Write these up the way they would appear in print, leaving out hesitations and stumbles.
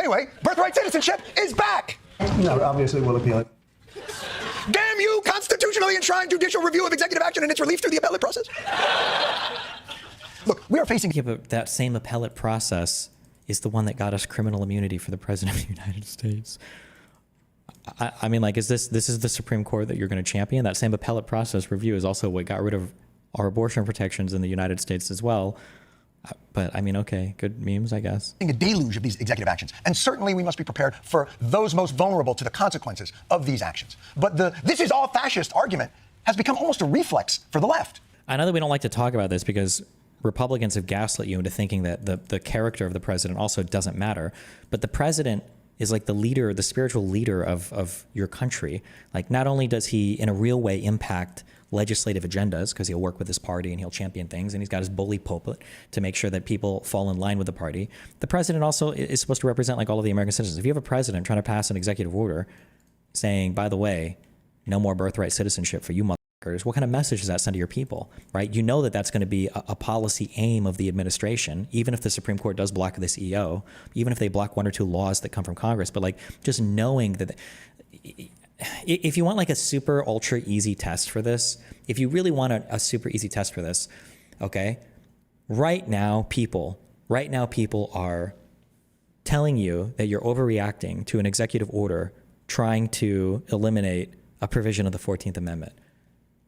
Anyway, birthright citizenship is back. No, obviously we'll appeal it. Damn you, constitutionally enshrined judicial review of executive action and its relief through the appellate process. Look, we are facing... Yeah, but that same appellate process is the one that got us criminal immunity for the President of the United States. I mean, like, this is the Supreme Court that you're going to champion? That same appellate process review is also what got rid of our abortion protections in the United States as well. But I mean, okay, good memes, I guess. A deluge of these executive actions. And certainly we must be prepared for those most vulnerable to the consequences of these actions. But the "this is all fascist" argument has become almost a reflex for the left. I know that we don't like to talk about this because Republicans have gaslit you into thinking that the character of the president also doesn't matter. But the president is like the leader, the spiritual leader of your country. Like, not only does he in a real way impact legislative agendas, because he'll work with his party and he'll champion things, and he's got his bully pulpit to make sure that people fall in line with the party. The president also is supposed to represent like all of the American citizens. If you have a president trying to pass an executive order saying, by the way, no more birthright citizenship for you motherfuckers, what kind of message does that send to your people, right? You know that that's going to be a policy aim of the administration, even if the Supreme Court does block this EO, even if they block one or two laws that come from Congress. But like, just knowing that... If you want like a super ultra easy test for this, if you really want a super easy test for this, okay, right now people are telling you that you're overreacting to an executive order trying to eliminate a provision of the 14th Amendment.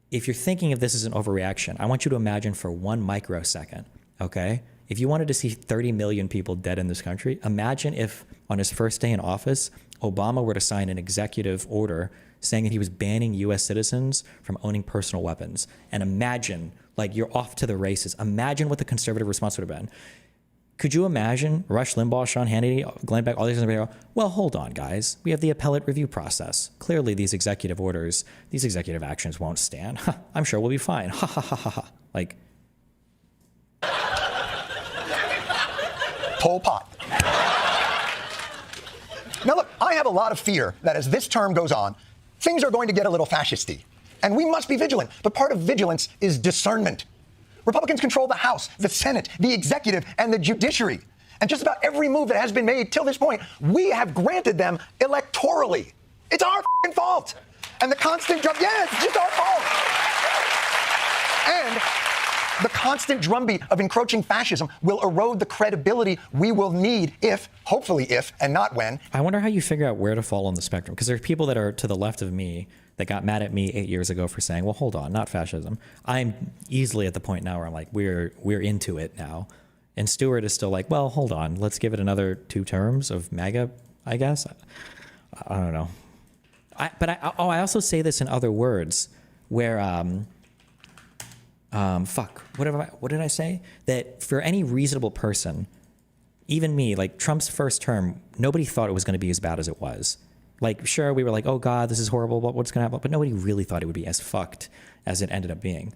If you're thinking of this as an overreaction, I want you to imagine for 1 microsecond, okay? If you wanted to see 30 million people dead in this country, imagine if on his first day in office, Obama were to sign an executive order saying that he was banning U.S. citizens from owning personal weapons. And imagine, like, you're off to the races. Imagine what the conservative response would have been. Could you imagine Rush Limbaugh, Sean Hannity, Glenn Beck, all these guys? Well, hold on, guys. We have the appellate review process. Clearly, these executive orders, these executive actions won't stand. I'm sure we'll be fine. Ha ha ha ha ha. Like, Pol Pot. Now look, I have a lot of fear that as this term goes on, things are going to get a little fascisty. And we must be vigilant. But part of vigilance is discernment. Republicans control the House, the Senate, the executive, and the judiciary. And just about every move that has been made till this point, we have granted them electorally. It's our fault. And the constant yes, it's just our fault. And the constant drumbeat of encroaching fascism will erode the credibility we will need if, hopefully if, and not when. I wonder how you figure out where to fall on the spectrum, because there are people that are to the left of me that got mad at me 8 years ago for saying, well, hold on, not fascism. I'm easily at the point now where I'm like, we're into it now. And Stewart is still like, well, hold on, let's give it another 2 terms of MAGA, I guess. I don't know. I also say this in other words where, what did I say? That for any reasonable person, even me, like Trump's first term, nobody thought it was going to be as bad as it was. Like, sure, we were like, oh God, this is horrible, what's going to happen? But nobody really thought it would be as fucked as it ended up being.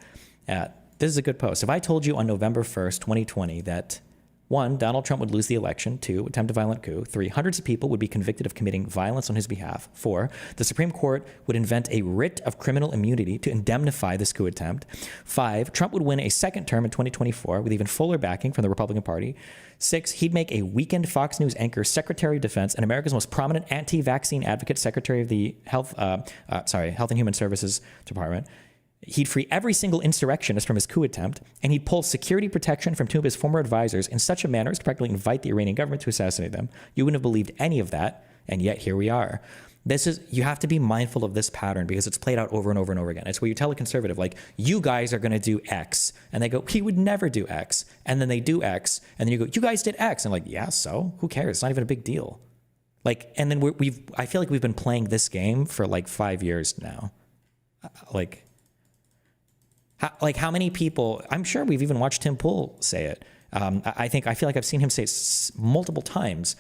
This is a good post. If I told you on November 1st, 2020 that 1, Donald Trump would lose the election. 2, attempt a violent coup. 3, hundreds of people would be convicted of committing violence on his behalf. 4, the Supreme Court would invent a writ of criminal immunity to indemnify this coup attempt. 5, Trump would win a second term in 2024 with even fuller backing from the Republican Party. 6, he'd make a weakened Fox News anchor Secretary of Defense and America's most prominent anti-vaccine advocate Secretary of the Health and Human Services Department. He'd free every single insurrectionist from his coup attempt, and he'd pull security protection from 2 of his former advisors in such a manner as to practically invite the Iranian government to assassinate them. You wouldn't have believed any of that, and yet here we are. You have to be mindful of this pattern because it's played out over and over and over again. It's where you tell a conservative, like, you guys are going to do X, and they go, he would never do X, and then they do X, and then you go, you guys did X, and like, yeah, so who cares? It's not even a big deal. Like, and then I feel like we've been playing this game for like 5 years now. How many people, I'm sure we've even watched Tim Pool say it. I feel like I've seen him say it multiple times.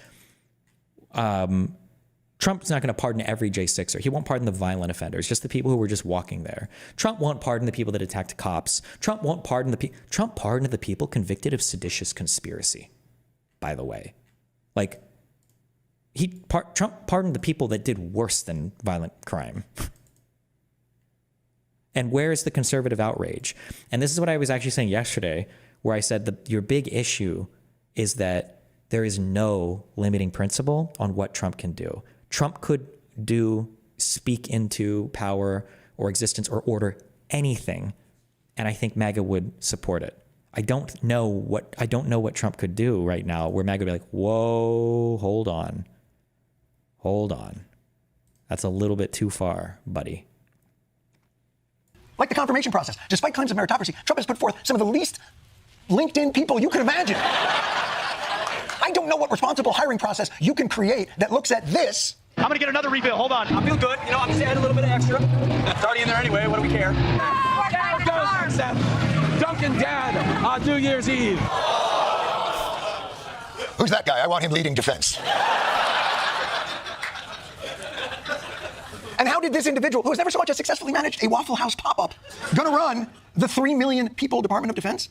Trump's not going to pardon every J6er. He won't pardon the violent offenders, just the people who were just walking there. Trump won't pardon the people that attacked cops. Trump pardoned the people convicted of seditious conspiracy, by the way. Like, Trump pardoned the people that did worse than violent crime. And where is the conservative outrage? And this is what I was actually saying yesterday, where I said your big issue is that there is no limiting principle on what Trump can do. Trump could speak into power or existence or order anything, and I think MAGA would support it. I don't know what Trump could do right now where MAGA would be like, whoa, hold on. That's a little bit too far, buddy. Like the confirmation process. Despite claims of meritocracy, Trump has put forth some of the least LinkedIn people you could imagine. I don't know what responsible hiring process you can create that looks at this. I'm going to get another refill. Hold on. I feel good. You know, I'm just adding a little bit of extra. It's already in there anyway. What do we care? Down goes Seth. Duncan Dad on New Year's Eve. Who's that guy? I want him leading defense. And how did this individual, who has never so much as successfully managed a Waffle House pop-up, gonna run the 3 million people Department of Defense?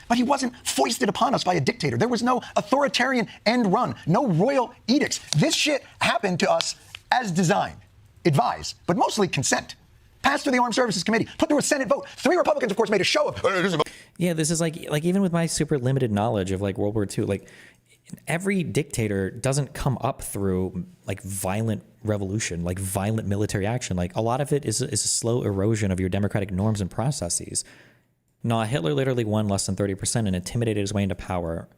But he wasn't foisted upon us by a dictator. There was no authoritarian end run, no royal edicts. This shit happened to us as designed, advised, but mostly consent. Passed through the Armed Services Committee, put through a Senate vote. 3 Republicans, of course, made a show of it. Yeah, this is like even with my super limited knowledge of like World War II, like every dictator doesn't come up through like violent revolution, like violent military action. Like a lot of it is a slow erosion of your democratic norms and processes. No, Hitler literally won less than 30% and intimidated his way into power.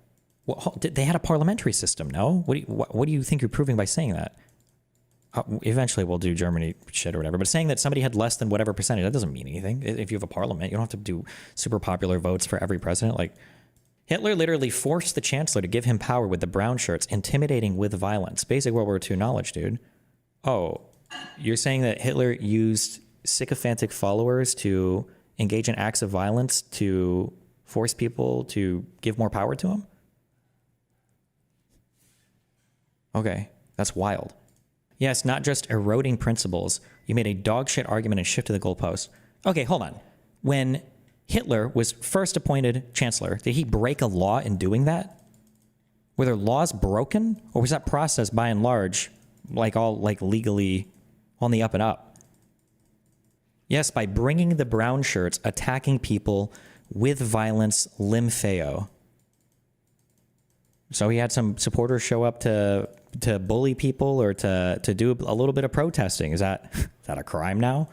Well, they had a parliamentary system, no? What do you think you're proving by saying that? Eventually we'll do Germany shit or whatever, but saying that somebody had less than whatever percentage, that doesn't mean anything. If you have a parliament, you don't have to do super popular votes for every president. Like Hitler literally forced the chancellor to give him power with the brown shirts, intimidating with violence. Basic World War II knowledge, dude. Oh, you're saying that Hitler used sycophantic followers to engage in acts of violence to force people to give more power to him? Okay, that's wild. Yes, not just eroding principles. You made a dog shit argument and shifted the goalpost. Okay, hold on. When Hitler was first appointed chancellor, did he break a law in doing that? Were there laws broken? Or was that process by and large legally on the up and up? Yes, by bringing the brown shirts, attacking people with violence, limpheo. So he had some supporters show up to bully people or to do a little bit of protesting. Is that a crime now?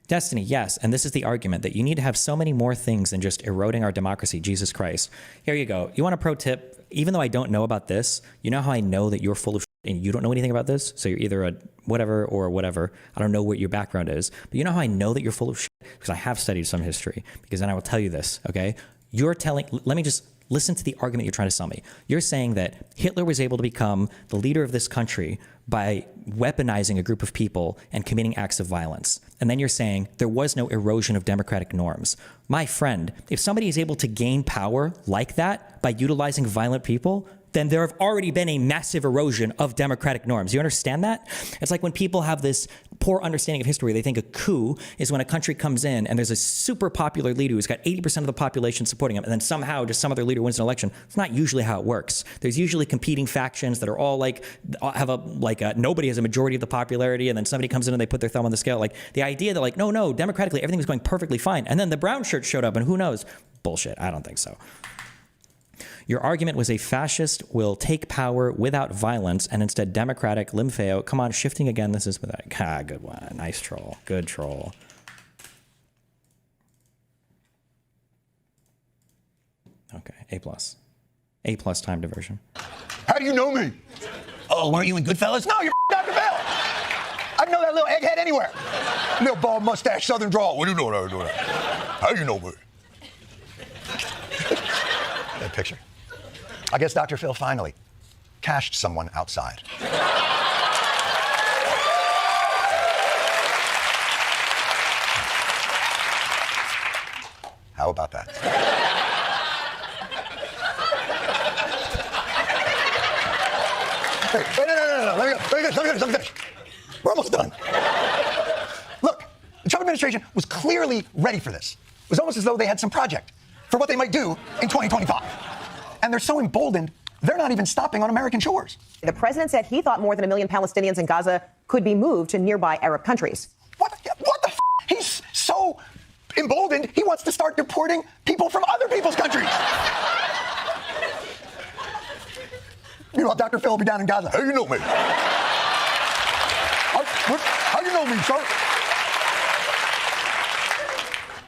Destiny, yes. And this is the argument that you need to have so many more things than just eroding our democracy. Jesus Christ. Here you go. You want a pro tip? Even though I don't know about this, you know how I know that you're full of shit and you don't know anything about this? So you're either a whatever or whatever. I don't know what your background is. But you know how I know that you're full of shit? Because I have studied some history. Because then I will tell you this, okay? Let me just listen to the argument you're trying to sell me. You're saying that Hitler was able to become the leader of this country by weaponizing a group of people and committing acts of violence. And then you're saying there was no erosion of democratic norms. My friend, if somebody is able to gain power like that by utilizing violent people, then there have already been a massive erosion of democratic norms. You understand that? It's like when people have this poor understanding of history, they think a coup is when a country comes in and there's a super popular leader who's got 80% of the population supporting him, and then somehow just some other leader wins an election. It's not usually how it works. There's usually competing factions that are all nobody has a majority of the popularity, and then somebody comes in and they put their thumb on the scale. Like the idea that no, democratically everything was going perfectly fine, and then the brown shirt showed up, and who knows? Bullshit. I don't think so. Your argument was a fascist will take power without violence and instead democratic limpheo. Come on, shifting again. This is good one. Nice troll. Good troll. Okay, A+. A+ time diversion. How do you know me? Oh, weren't you in Goodfellas? No, you're Dr. Bell. I know that little egghead anywhere. Little bald mustache, southern drawl. What do you know that? How do you know me? That picture. I guess Dr. Phil finally cashed someone outside. How about that? Hey, no. Let me finish. We're almost done. Look, the Trump administration was clearly ready for this. It was almost as though they had some project for what they might do in 2025. And they're so emboldened, they're not even stopping on American shores. The president said he thought more than 1 million Palestinians in Gaza could be moved to nearby Arab countries. What the f***? He's so emboldened, he wants to start deporting people from other people's countries. Meanwhile, Dr. Phil will be down in Gaza. How you know me? How you know me, sir?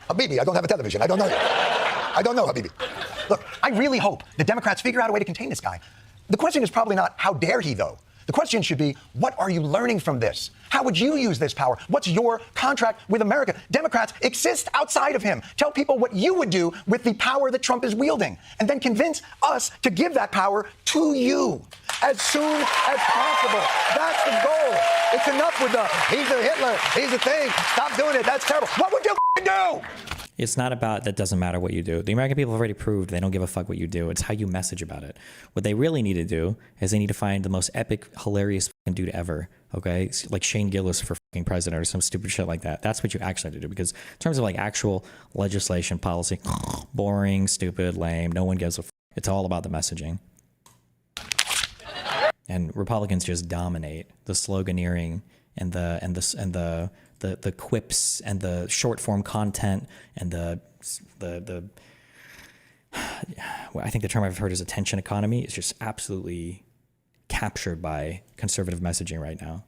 Habibi, I don't have a television. I don't know you. I don't know, Habibi. Look, I really hope the Democrats figure out a way to contain this guy. The question is probably not, how dare he, though? The question should be, what are you learning from this? How would you use this power? What's your contract with America? Democrats, exist outside of him. Tell people what you would do with the power that Trump is wielding, and then convince us to give that power to you as soon as possible. That's the goal. It's enough with the, he's a Hitler, he's a thing, stop doing it, that's terrible. What would you do? It's not about that doesn't matter what you do. The American people have already proved they don't give a fuck what you do. It's how you message about it. What they really need to do is they need to find the most epic, hilarious fucking dude ever, okay? Like Shane Gillis for fucking president or some stupid shit like that. That's what you actually have to do, because in terms of like actual legislation, policy, boring, stupid, lame, no one gives a fuck. It's all about the messaging. And Republicans just dominate the sloganeering and the quips and the short form content and the I think the term I've heard is attention economy is just absolutely captured by conservative messaging right now.